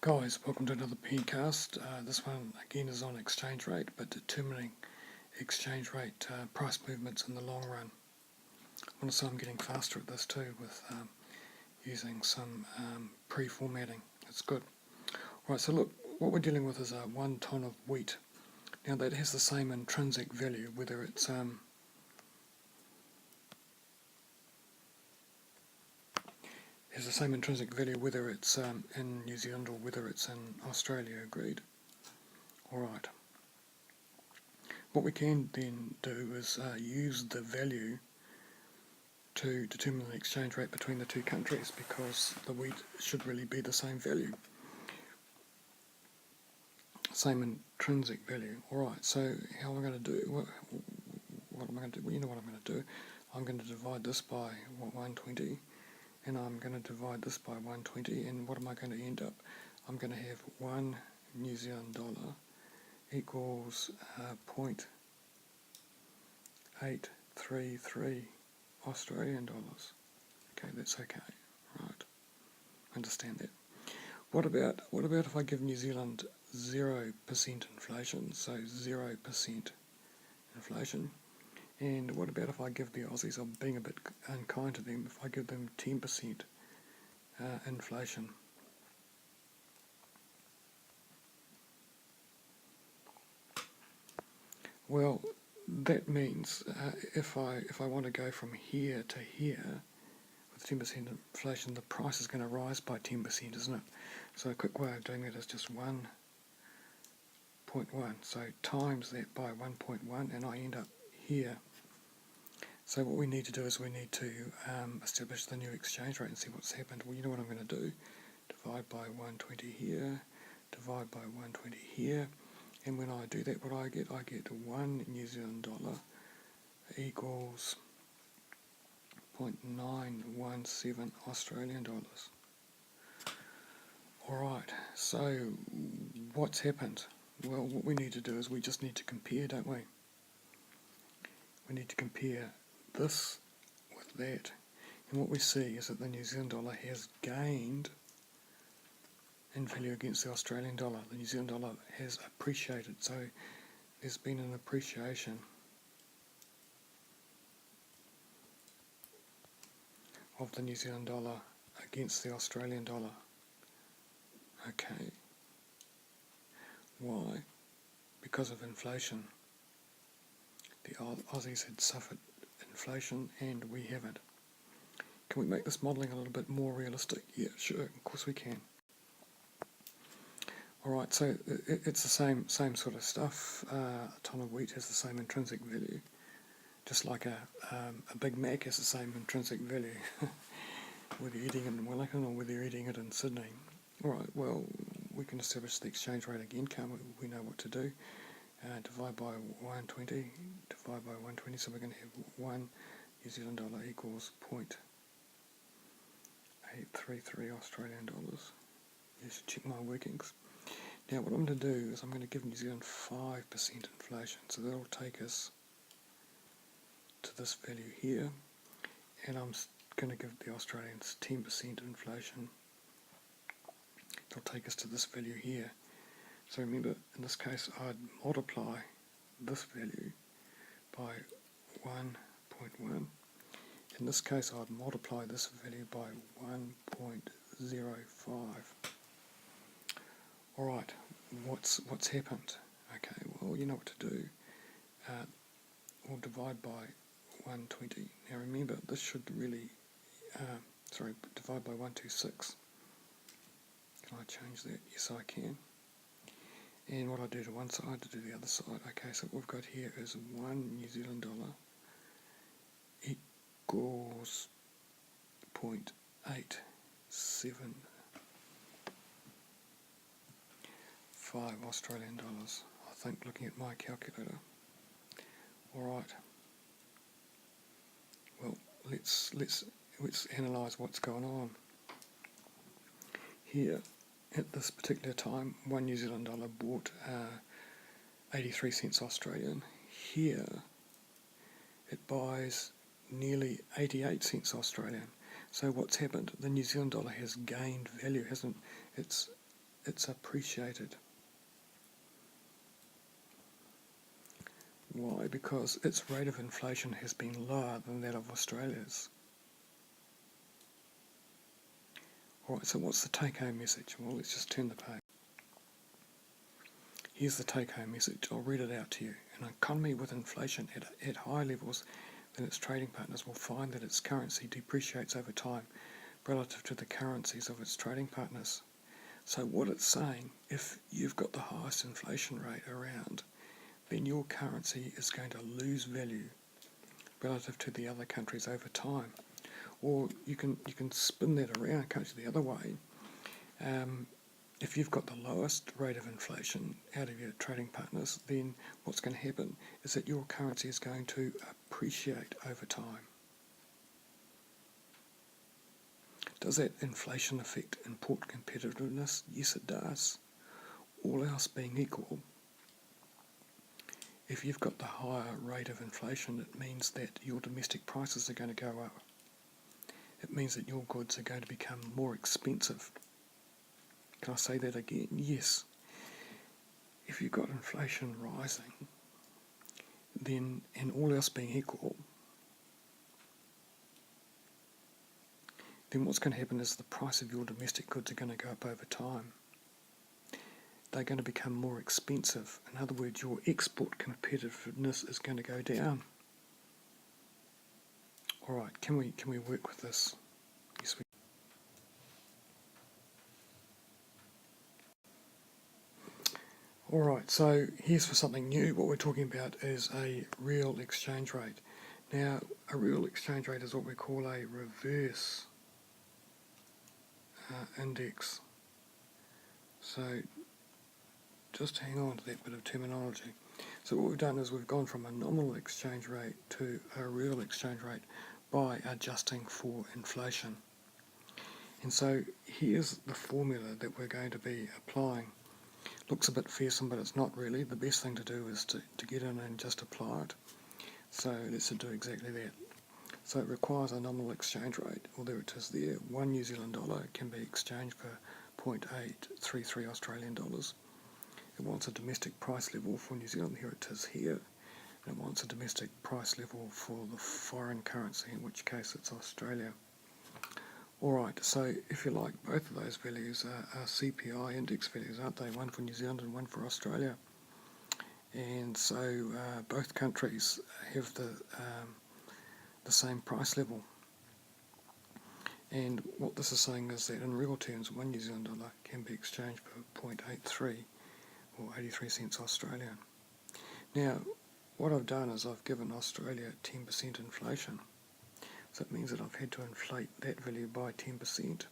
Guys, welcome to another PCast. This one again is on exchange rate, but determining exchange rate price movements in the long run. I want to say I'm getting faster at this too with using some pre-formatting. It's good. Right, so look, what we're dealing with is 1 tonne of wheat. Now that has the same intrinsic value, whether it's in New Zealand or whether it's in Australia, agreed? Alright. What we can then do is use the value to determine the exchange rate between the two countries, because the wheat should really be the same value. Same intrinsic value. Alright, so how am I going to do? What am I going to do? Well, you know what I'm going to do. I'm going to divide this by 120, and I'm going to divide this by 120, and what am I going to end up? I'm going to have 1 New Zealand dollar equals 0.833 Australian dollars. Okay, that's okay, right? Understand that. What about if I give New Zealand 0% inflation, so 0% inflation? And what about if I give the Aussies, I'm being a bit unkind to them, if I give them 10% inflation? Well, that means if I want to go from here to here with 10% inflation, the price is going to rise by 10%, isn't it? So a quick way of doing that is just 1.1. So times that by 1.1, and I end up here. So what we need to do is we need to establish the new exchange rate and see what's happened. Well, you know what I'm going to do? Divide by 120 here, divide by 120 here, and when I do that, what I get 1 New Zealand dollar equals 0.917 Australian dollars. Alright, so what's happened? Well, what we need to do is we just need to compare, don't we? We need to compare this with that. And what we see is that the New Zealand dollar has gained in value against the Australian dollar. The New Zealand dollar has appreciated, so there's been an appreciation of the New Zealand dollar against the Australian dollar. Okay. Why? Because of inflation. The Aussies had suffered inflation and we haven't. Can we make this modelling a little bit more realistic? Yeah, sure, of course we can. Alright, so it's the same sort of stuff. A tonne of wheat has the same intrinsic value, just like a Big Mac has the same intrinsic value, whether you're eating it in Wellington or whether you're eating it in Sydney. Alright, well, we can establish the exchange rate again, can't we? We know what to do. Divide by 120, divide by 120, so we're going to have 1 New Zealand dollar equals 0.833 Australian dollars. Just check my workings. Now what I'm going to do is I'm going to give New Zealand 5% inflation, so that'll take us to this value here, and I'm going to give the Australians 10% inflation. It'll take us to this value here. So remember, in this case I'd multiply this value by 1.1. In this case I'd multiply this value by 1.05. Alright, what's happened? Okay, well, you know what to do. We'll divide by 120. Now remember, this should really, divide by 126. Can I change that? Yes, I can. And what I do to one side, to do the other side. Okay, so what we've got here is 1 New Zealand dollar equals 0.875 Australian dollars. I think, looking at my calculator. Alright. Well, let's analyse what's going on. Here, at this particular time, 1 New Zealand dollar bought 83 cents Australian. Here, it buys nearly 88 cents Australian. So what's happened? The New Zealand dollar has gained value, hasn't it? it's appreciated. Why? Because its rate of inflation has been lower than that of Australia's. Alright, so what's the take-home message? Well, let's just turn the page. Here's the take-home message. I'll read it out to you. An economy with inflation at higher levels than its trading partners will find that its currency depreciates over time relative to the currencies of its trading partners. So what it's saying, if you've got the highest inflation rate around, then your currency is going to lose value relative to the other countries over time. Or you can spin that around, can't you, the other way. If you've got the lowest rate of inflation out of your trading partners, then what's going to happen is that your currency is going to appreciate over time. Does that inflation affect import competitiveness? Yes, it does. All else being equal, if you've got the higher rate of inflation, it means that your domestic prices are going to go up. It means that your goods are going to become more expensive. Can I say that again? Yes. If you've got inflation rising, then, and all else being equal, then what's going to happen is the price of your domestic goods are going to go up over time. They're going to become more expensive. In other words, your export competitiveness is going to go down. All right, can we work with this? Yes, we. All right, so here's for something new. What we're talking about is a real exchange rate. Now, a real exchange rate is what we call a reverse index. So just hang on to that bit of terminology. So what we've done is we've gone from a nominal exchange rate to a real exchange rate by adjusting for inflation. And so here's the formula that we're going to be applying. Looks a bit fearsome, but it's not really. The best thing to do is to get in and just apply it. So let's do exactly that. So it requires a nominal exchange rate. Well, there it is there. 1 New Zealand dollar can be exchanged for 0.833 Australian dollars. It wants a domestic price level for New Zealand. Here it is here. And it wants a domestic price level for the foreign currency, in which case it's Australia. Alright, so if you like, both of those values are CPI index values, aren't they? One for New Zealand and one for Australia. And so both countries have the same price level. And what this is saying is that in real terms, 1 New Zealand dollar can be exchanged for 0.83 or 83 cents Australian. Now, what I've done is I've given Australia 10% inflation. So it means that I've had to inflate that value by 10%.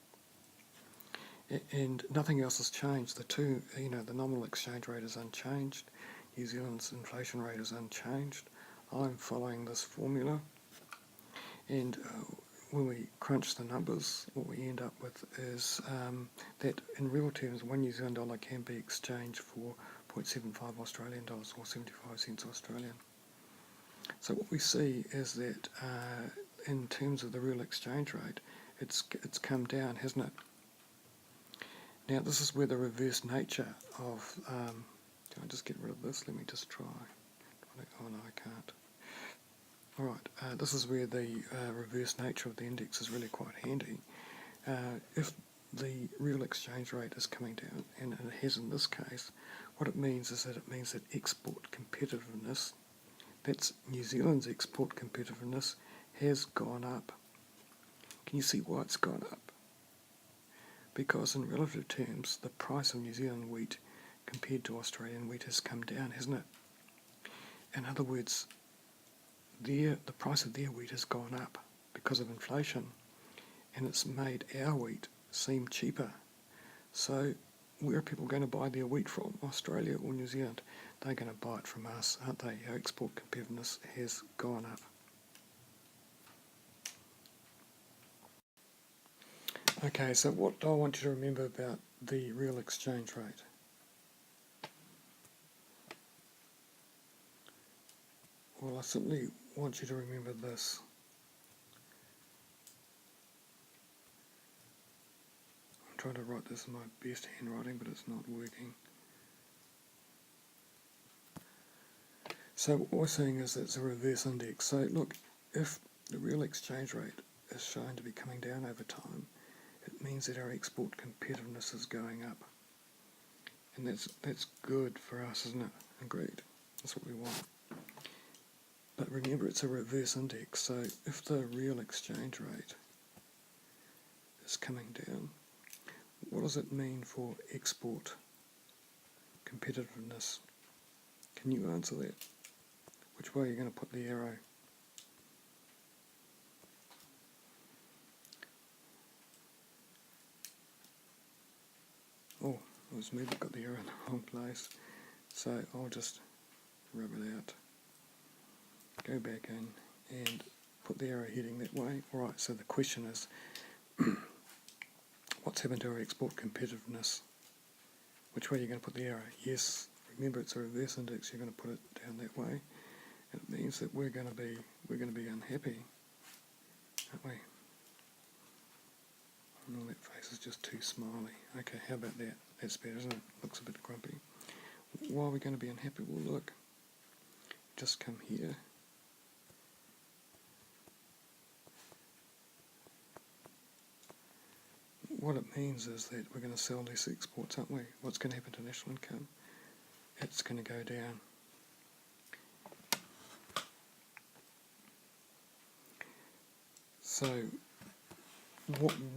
And nothing else has changed. The nominal exchange rate is unchanged. New Zealand's inflation rate is unchanged. I'm following this formula. And when we crunch the numbers, what we end up with is that in real terms, 1 New Zealand dollar can be exchanged for 0.75 Australian dollars or 75 cents Australian. So what we see is that in terms of the real exchange rate, it's come down, hasn't it? Now this is where the reverse nature of, can I just get rid of this? Let me just try. Oh no, I can't. Alright, this is where the reverse nature of the index is really quite handy. If the real exchange rate is coming down, and it has in this case, what it means is that export competitiveness, that's New Zealand's export competitiveness, has gone up. Can you see why it's gone up? Because in relative terms, the price of New Zealand wheat compared to Australian wheat has come down, hasn't it? In other words, the price of their wheat has gone up because of inflation, and it's made our wheat seem cheaper. So where are people going to buy their wheat from? Australia or New Zealand? They're going to buy it from us, aren't they? Our export competitiveness has gone up. Okay, so what do I want you to remember about the real exchange rate? Well, I simply want you to remember this. I'm trying to write this in my best handwriting, but it's not working. So what we're saying is it's a reverse index. So look, if the real exchange rate is shown to be coming down over time, it means that our export competitiveness is going up. And that's good for us, isn't it? Agreed. That's what we want. But remember, it's a reverse index, so if the real exchange rate is coming down, what does it mean for export competitiveness? Can you answer that? Which way are you going to put the arrow? Oh, it was me that got the arrow in the wrong place. So I'll just rub it out. Go back in and put the arrow heading that way. Alright, so the question is, what's happened to our export competitiveness? Which way are you going to put the arrow? Yes, remember it's a reverse index, you're going to put it down that way. And it means that we're going to be unhappy, aren't we? Oh, that face is just too smiley. Okay, how about that? That's better, isn't it? Looks a bit grumpy. Why are we going to be unhappy? Well, look, just come here. What it means is that we're going to sell less exports, aren't we? What's going to happen to national income? It's going to go down. So,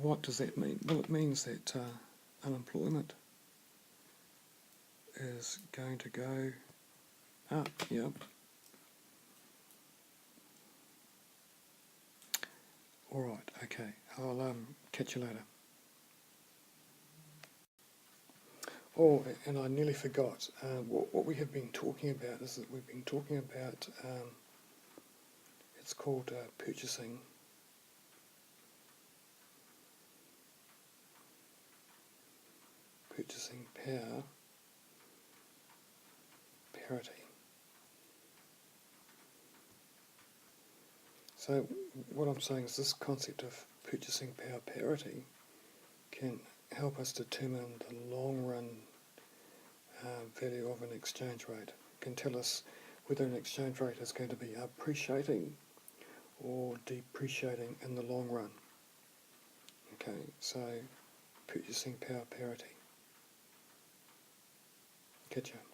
what does that mean? Well, it means that unemployment is going to go up, yep. Alright, okay, I'll catch you later. Oh, and I nearly forgot, what we have been talking about is that we've been talking about, it's called purchasing power parity. So what I'm saying is this concept of purchasing power parity can help us determine the long run value of an exchange rate. It can tell us whether an exchange rate is going to be appreciating or depreciating in the long run. Okay, so purchasing power parity. Catch ya.